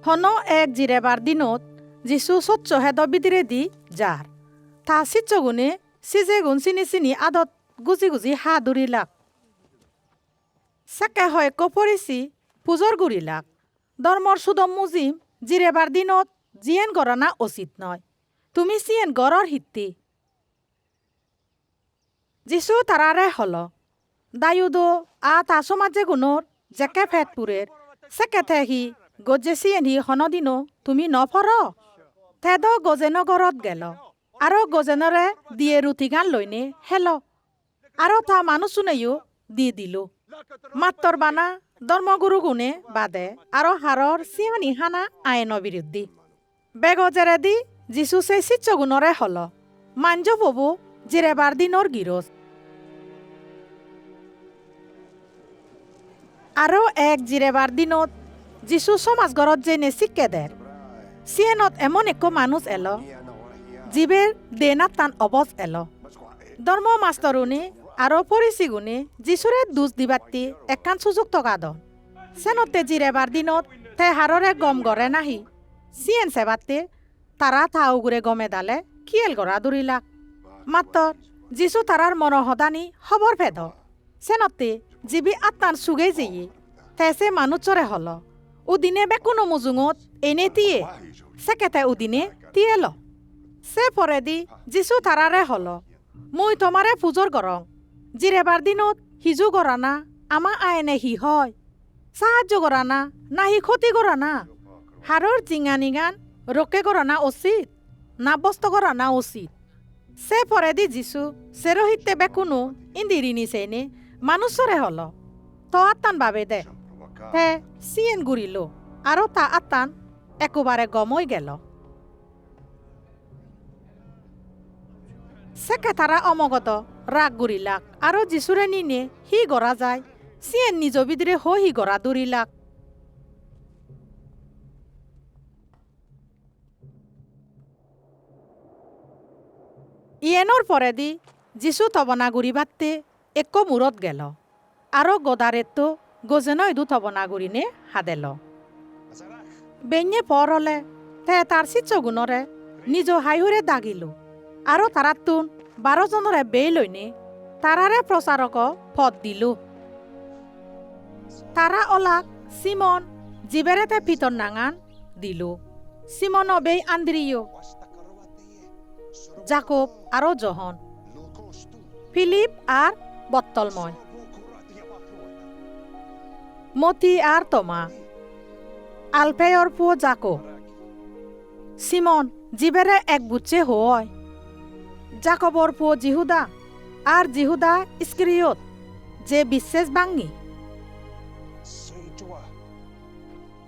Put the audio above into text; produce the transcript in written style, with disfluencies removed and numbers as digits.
হন এক জিরেবার দিনত যিশু স্বচ্ছ হেদ বিদিরে দি যার তা সিচ্চগুনে সিজে গুণ চিনি চিনি আদত গুজি গুজি হা দুরিলাক সাকে হয় কপরিছি পুজোর গুরিলাক ধর্মর সুদম মুজিম জিরেবার দিনত জিয়েন গড়না উচিত নয় তুমি সিয়েন গড়র হিত্তি যিশু তারারে হল দায়ুদো তা সমাজে গুণর জেকে ফেটপুরের সেকেথে হি গজে সিয়েন হি হনদিনো তুমি নফর তেদ গজেন গড়ত গেল আরো গজেনরে দিয়ে রুটি গান লইনে হেল আরো তা মানুষ শুনেও দি দিল মাত্তর বানা ধর্মগুরু গুণে বাদে আরো হারর সিয়ানি হানা আইন বিরুদ্ধে বেগজেরে দি যিশু সেই সিচ্চ গুণরে হল মাঞ্জ ববু জিরেবার দিনর গিরস আরো এক জিরেবার দিনত যিশু সমাজ গড়ত যেনে শিক্ষে দের সিয়েনত এমন এক মানুষ এল জীবের দেনাত টান অবজ এল ধর্ম মাস্তরুনি আরো পরিচিগুনি যিশুরে দুজ দিবাত্তি একান সুযোগ টকা দন সেনতে জিরেবার দিনত তে হাররে গম গড়ে নাহি সিয়েন সেবাতে তারা থাউগুরে গমে দালে কিয়েল গড়া দুরিলাক মাত্তর যিশু তারার মনোহদানি খবর ভেদ সেনতে জিবি আত্মার সুগে যেয়ে তেসে মানুষরে হল উদিনে বেকুনো মুজুঙত এনে তিয়ে সেকেতে উদিনে তিয়েল সে পরে দি যিশু তারারে হল মুই তোমারে পুজোর গরং জিরেবার দিনত হিজু গড়ানা আমা আইনে হি হয় সাহায্য গড়ানা নাহি ক্ষতি গড়ানা হারর জিঙানি গান রকে গড়ানা উচিত নাবস্ত গড়ানা উচিত সে পরে দি যিশু সেরহিতে বেকুনো ইন্দিরিনি সেনে মানুষরে হল তো আত্মান বাবে দে তে সিয়েন গুরিল আরো তা আত্মান একেবারে গমই গেল সেকে তারা অমগত রাগ গুরিলাক আরো যিশুরে নিনে হি গড়া যায় সিয়েন নিজ বিদিরে হি গড়া দুরিলাক ইয়েনর পরে দি যিশু তবনা গুড়ি বাত্তে এক মূরত গেল আরো গদারে তো গজেনই দু তবনা গুড়িনে হাদেল বেঞ্ঞে পর হলে তে তার সিচ্চ গুণরে নিজ হাইহুরে দাগিল আরো তারাতুন 12 জনরে বেই লইনে তারারে প্রচারক পদ দিল তারা অলাক সিমন জিবেরেতে পিতর নাঙান দিল সিমন বেই আন্দ্রিয় জাকব আরো জহন ফিলিপ আর বত্তলময় মতি আর তোমা আলফেয়র পুও জাকব সিমন জিবেরে এক বুচ্ছে হয় জাকবর পুও জিহুদা আর জিহুদা ইস্করিয়ত যে বিশ্বাস বাঙ্গি